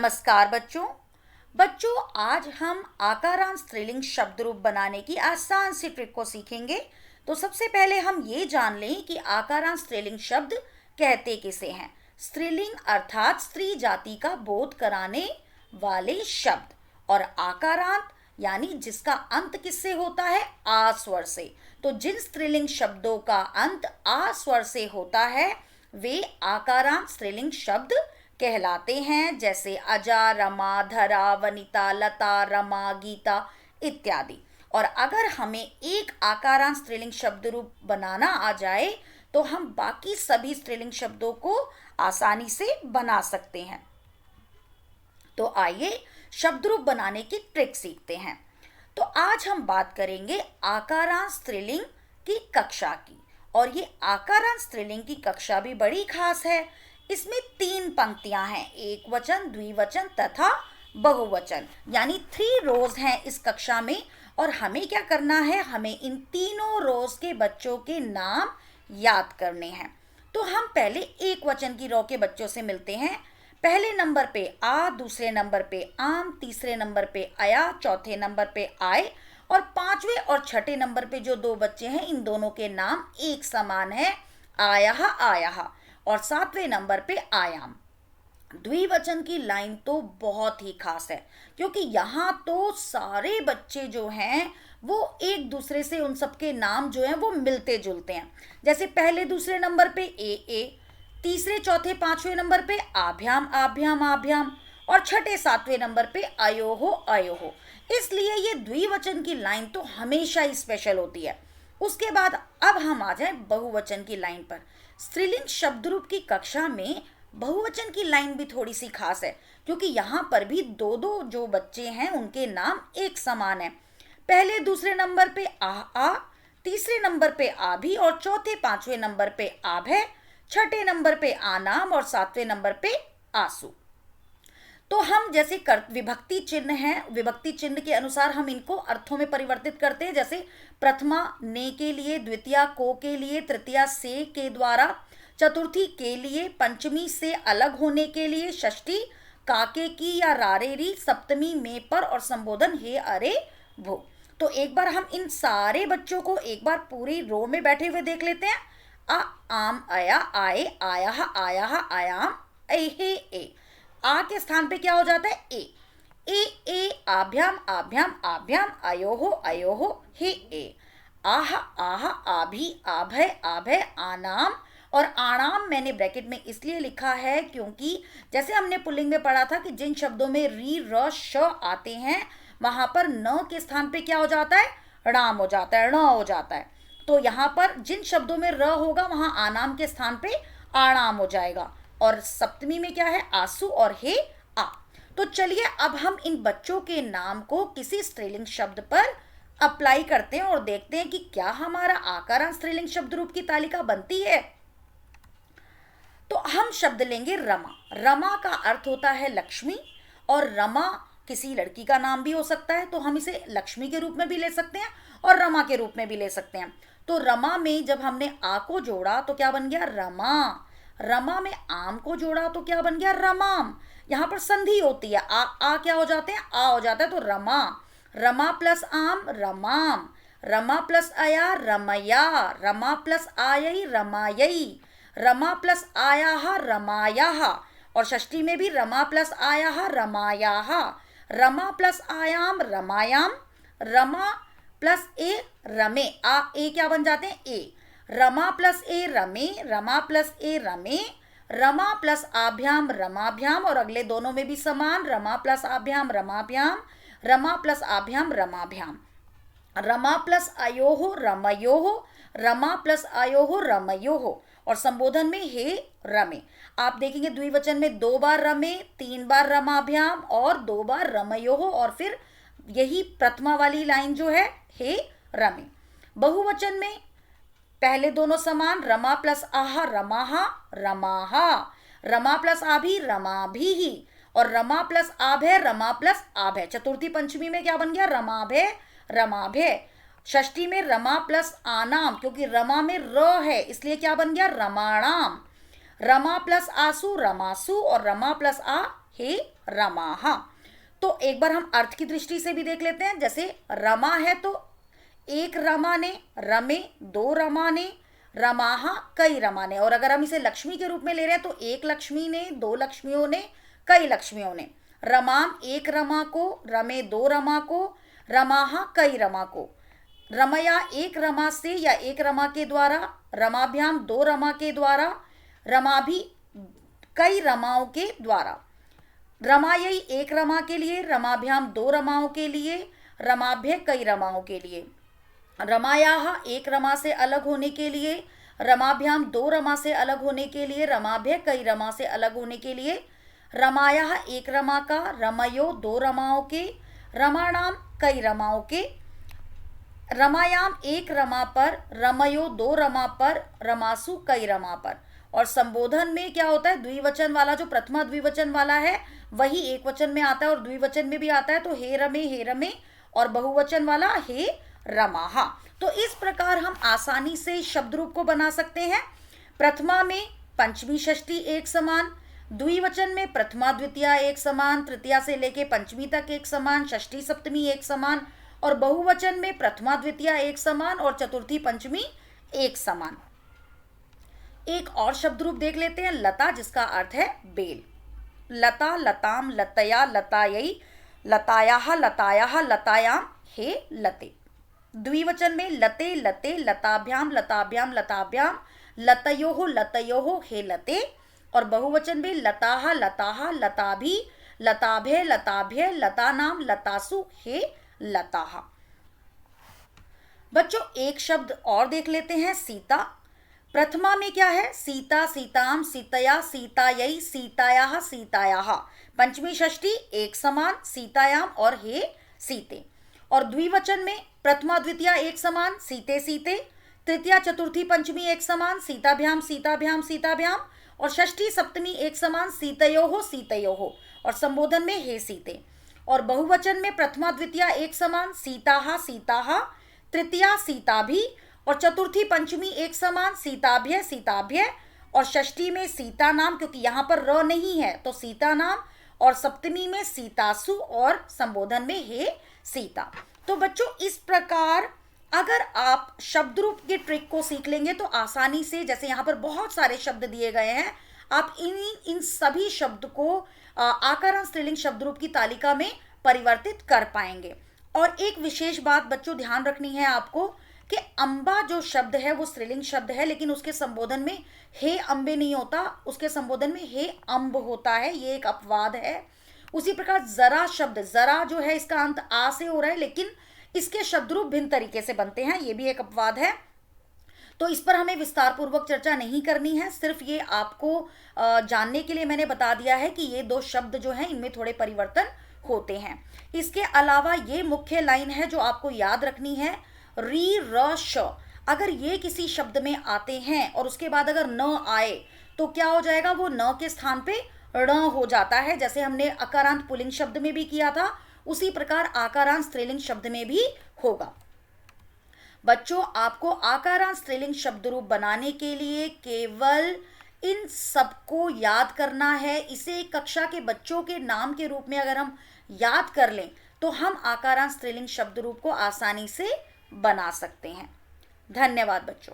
नमस्कार बच्चों। बच्चों, आज हम आकारांश स्त्रीलिंग शब्द रूप बनाने की आसान सी ट्रिक को सीखेंगे। तो सबसे पहले हम ये जान लें कि आकारांश स्त्रीलिंग शब्द कहते किसे हैं। स्त्रीलिंग अर्थात स्त्री जाति का बोध कराने वाले शब्द, और आकारांत यानी जिसका अंत किससे होता है, आ स्वर से। तो जिन स्त्रीलिंग शब्दों का अंत आ स्वर से होता है वे आकारांत स्त्रीलिंग शब्द कहलाते हैं, जैसे अजा, रमा, धरा, वनिता, लता, रमा, गीता इत्यादि। और अगर हमें एक आकारांत स्त्रीलिंग शब्द रूप बनाना आ जाए तो हम बाकी सभी स्त्रीलिंग शब्दों को आसानी से बना सकते हैं। तो आइए शब्द रूप बनाने की ट्रिक सीखते हैं। तो आज हम बात करेंगे आकारांत स्त्रीलिंग की कक्षा की, और ये आकारांत स्त्रीलिंग की कक्षा भी बड़ी खास है। इसमें 3 पंक्तियां हैं, एक वचन, द्विवचन तथा बहुवचन, यानी 3 रोज हैं इस कक्षा में। और हमें क्या करना है, हमें इन तीनों रोज के बच्चों के नाम याद करने हैं। तो हम पहले एक वचन की रो के बच्चों से मिलते हैं। पहले नंबर पे आ, दूसरे नंबर पे आम, तीसरे नंबर पे आया, चौथे नंबर पे आए, और 5वें और 6ठे नंबर पे जो 2 बच्चे हैं इन दोनों के नाम एक समान है, आया आया। और 7वें नंबर पे आयाम। द्विवचन की लाइन तो बहुत ही खास है, क्योंकि यहाँ तो सारे बच्चे जो हैं वो एक दूसरे से उन सबके नाम जो हैं वो मिलते जुलते हैं। जैसे पहले दूसरे नंबर पे ए, तीसरे चौथे 5वें नंबर पे आभ्याम आभ्याम आभ्याम, और 6ठे 7वें नंबर पे अयोहो अयोहो। इसलिए ये द्विवचन की लाइन तो हमेशा ही स्पेशल होती है। उसके बाद अब हम आ जाए बहुवचन की लाइन पर। स्त्रीलिंग शब्द रूप की कक्षा में बहुवचन की लाइन भी थोड़ी सी खास है, क्योंकि यहाँ पर भी 2 जो बच्चे हैं उनके नाम एक समान है। पहले दूसरे नंबर पे आ, तीसरे नंबर पे आभी, और चौथे 5वें नंबर पे आभय, 6ठे नंबर पे आनाम, और 7वें नंबर पे आंसू। तो हम जैसे विभक्ति चिन्ह हैं, विभक्ति चिन्ह के अनुसार हम इनको अर्थों में परिवर्तित करते हैं। जैसे प्रथमा ने के लिए, द्वितीया को के लिए, तृतीया से के द्वारा, चतुर्थी के लिए, पंचमी से अलग होने के लिए, षष्ठी काके की या रारेरी, सप्तमी में पर, और संबोधन हे अरे भो। तो एक बार हम इन सारे बच्चों को एक बार पूरी रो में बैठे हुए देख लेते हैं। आ, आम, अया, आए, आया, आया, आयाम, ऐहे ए। आ के स्थान पे क्या हो जाता है, ए आभ्याम आभ्याम आभ्याम, अयोहो अयोहो, हे ए। आह आह, आभी आभय आभय, आनाम। और आणाम मैंने ब्रैकेट में इसलिए लिखा है क्योंकि जैसे हमने पुल्लिंग में पढ़ा था कि जिन शब्दों में री र श आते हैं वहां पर न के स्थान पे क्या हो जाता है, णाम हो जाता है, ण हो जाता है। तो यहाँ पर जिन शब्दों में र होगा वहां आनाम के स्थान पे आणाम हो जाएगा। और सप्तमी में क्या है, आंसू, और हे आ। तो चलिए अब हम इन बच्चों के नाम को किसी स्त्रीलिंग शब्द पर अप्लाई करते हैं और देखते हैं कि क्या हमारा आकारांत स्त्रीलिंग शब्द रूप की तालिका बनती है। तो हम शब्द लेंगे रमा। रमा का अर्थ होता है लक्ष्मी, और रमा किसी लड़की का नाम भी हो सकता है, तो हम इसे लक्ष्मी के रूप में भी ले सकते हैं और रमा के रूप में भी ले सकते हैं। तो रमा में जब हमने आ को जोड़ा तो क्या बन गया, रमा। रमा में आम को जोड़ा तो क्या बन गया, रमाम। यहाँ पर संधि होती है, आ क्या हो जाते हैं, आ हो जाता है, तो रमा। रमा प्लस आम, रमाम। रमा प्लस अया, रमया। Rama plus I E, रमायई। Rama plus आया, रमाया। और षष्ठी में भी रमा प्लस आया, रमाया। रमा प्लस आयाम, रमायाम। रमा प्लस ए, रमे। ए क्या बन जाते हैं, ए। रमा प्लस ए, रमे। रमा प्लस ए, रमे। रमा प्लस आभ्याम, रमाभ्याम, और अगले दोनों में भी समान, रमा प्लस आभ्याम, रमाभ्याम। रमा प्लस आभ्याम, रमाभ्याम। रमा प्लस अयोहो, रमयोहो। रमा प्लस अयोहो, रमयोहो। और संबोधन में हे रमे। आप देखेंगे द्विवचन में 2 बार रमे, 3 बार रमाभ्याम, और 2 बार रमयोहो, और फिर यही प्रथमा वाली लाइन जो है, हे रमे। बहुवचन में पहले दोनों समान, रमा प्लस आहा, रमाहा रमाहा। रमा प्लस आभी, रमाभी। और रमा प्लस आभय, रमा प्लस आभय। चतुर्थी पंचमी में क्या बन गया, रमाभय रमाभय। षष्ठी में रमा प्लस आनाम, क्योंकि रमा में र है इसलिए क्या बन गया, रमाणाम। रमा प्लस आसु, रमासु। और रमा प्लस आ, हे रमाः। तो एक बार हम अर्थ की दृष्टि से भी देख लेते हैं। जैसे रमा है तो एक रमा ने, रमे दो रमा ने, रमाः कई रमा ने। और अगर हम इसे लक्ष्मी के रूप में ले रहे हैं तो एक लक्ष्मी ने, दो लक्ष्मियों ने, कई लक्ष्मियों ने। रमाम एक रमा को, रमे दो रमा को, रमाः कई रमा को। रमया एक रमा से या एक रमा के द्वारा, रमाभ्याम दो रमा के द्वारा, रमा भी कई रमाओं के द्वारा। रमायई एक रमा के लिए, रमाभ्याम दो रमाओं के लिए, रमाभ्य कई रमाओं के लिए। रमायाः एक रमा से अलग होने के लिए, रमाभ्याम दो रमा से अलग होने के लिए, रमाभ्य कई रमा से अलग होने के लिए। रमायाः एक रमा का, रमयो दो रमाओं के, रमाणाम कई रमाओं के। रमायाम एक रमा पर, रमयो दो रमा पर, रमासु कई रमा पर। और संबोधन में क्या होता है, द्विवचन वाला जो प्रथमा द्विवचन वाला है वही एक वचन में आता है और द्विवचन में भी आता है। तो हे रमे, और बहुवचन वाला हे रमाः। तो इस प्रकार हम आसानी से शब्द रूप को बना सकते हैं। प्रथमा में पंचमी षष्ठी एक समान, द्विवचन में प्रथमा द्वितीया एक समान, तृतीया से लेके पंचमी तक एक समान, षष्ठी सप्तमी एक समान, और बहुवचन में प्रथमा द्वितीया एक समान और चतुर्थी पंचमी एक समान। एक और शब्द रूप देख लेते हैं, लता, जिसका अर्थ है बेल। लता, लताम, लतया, लतायै, लतायाः, लतायाः, लतायाम, हे लते। द्विवचन में लते, लते, लताभ्याम, लताभ्याम, लताभ्याम, लतयोः, लतयोः, हे लते। और बहुवचन में लताः, लताः, लताभि, लताभ्य, लताभ्य, लतानाम, लतासु, हे लताः। बच्चों एक शब्द और देख लेते हैं, सीता। प्रथमा में क्या है, सीता, सीताम, सीतया, सीतायै, सीतायाः, सीतायाः। पंचमी षष्ठी एक समान, सीतायाम और हे सीते। और द्विवचन में प्रथमा द्वितीया एक समान, सीते सीते। तृतीया चतुर्थी पंचमी एक समान, सीताभ्याम, सीताभ्याम, सीताभ्याम। और षष्ठी सप्तमी एक समान, सीतयोः, सीतयोः। और संबोधन में हे सीते। और बहुवचन में प्रथमा द्वितीया एक समान, सीताः, सीताः। तृतीया सीताभि, और चतुर्थी पंचमी एक समान, सीताभ्य, सीताभ्य। और षष्ठी में सीता नाम, क्योंकि यहाँ पर र नहीं है तो सीता नाम। और सप्तमी में सीतासु, और संबोधन में हे सीता। तो बच्चों इस प्रकार अगर आप शब्द रूप के ट्रिक को सीख लेंगे तो आसानी से, जैसे यहाँ पर बहुत सारे शब्द दिए गए हैं, आप इन सभी शब्द को आकारांत स्त्रीलिंग शब्द रूप की तालिका में परिवर्तित कर पाएंगे। और एक विशेष बात बच्चों ध्यान रखनी है आपको कि अम्बा जो शब्द है वो स्त्रीलिंग शब्द है, लेकिन उसके संबोधन में हे अम्बे नहीं होता, उसके संबोधन में हे अम्ब होता है। ये एक अपवाद है। उसी प्रकार जरा शब्द, जरा जो है इसका अंत आ से हो रहा है, लेकिन इसके शब्द रूप भिन्न तरीके से बनते हैं, ये भी एक अपवाद है। तो इस पर हमें विस्तार पूर्वक चर्चा नहीं करनी है, सिर्फ ये आपको जानने के लिए मैंने बता दिया है कि ये दो शब्द जो हैं इनमें थोड़े परिवर्तन होते हैं। इसके अलावा ये मुख्य लाइन है जो आपको याद रखनी है, री र श। अगर ये किसी शब्द में आते हैं और उसके बाद अगर न आए तो क्या हो जाएगा, वो न के स्थान पे ण हो जाता है। जैसे हमने अकारांत पुल्लिंग शब्द में भी किया था, उसी प्रकार आकारांत स्त्रीलिंग शब्द में भी होगा। बच्चों आपको आकारांत स्त्रीलिंग शब्द रूप बनाने के लिए केवल इन सबको याद करना है। इसे कक्षा के बच्चों के नाम के रूप में अगर हम याद कर लें तो हम आकारांत स्त्रीलिंग शब्द रूप को आसानी से बना सकते हैं। धन्यवाद बच्चों।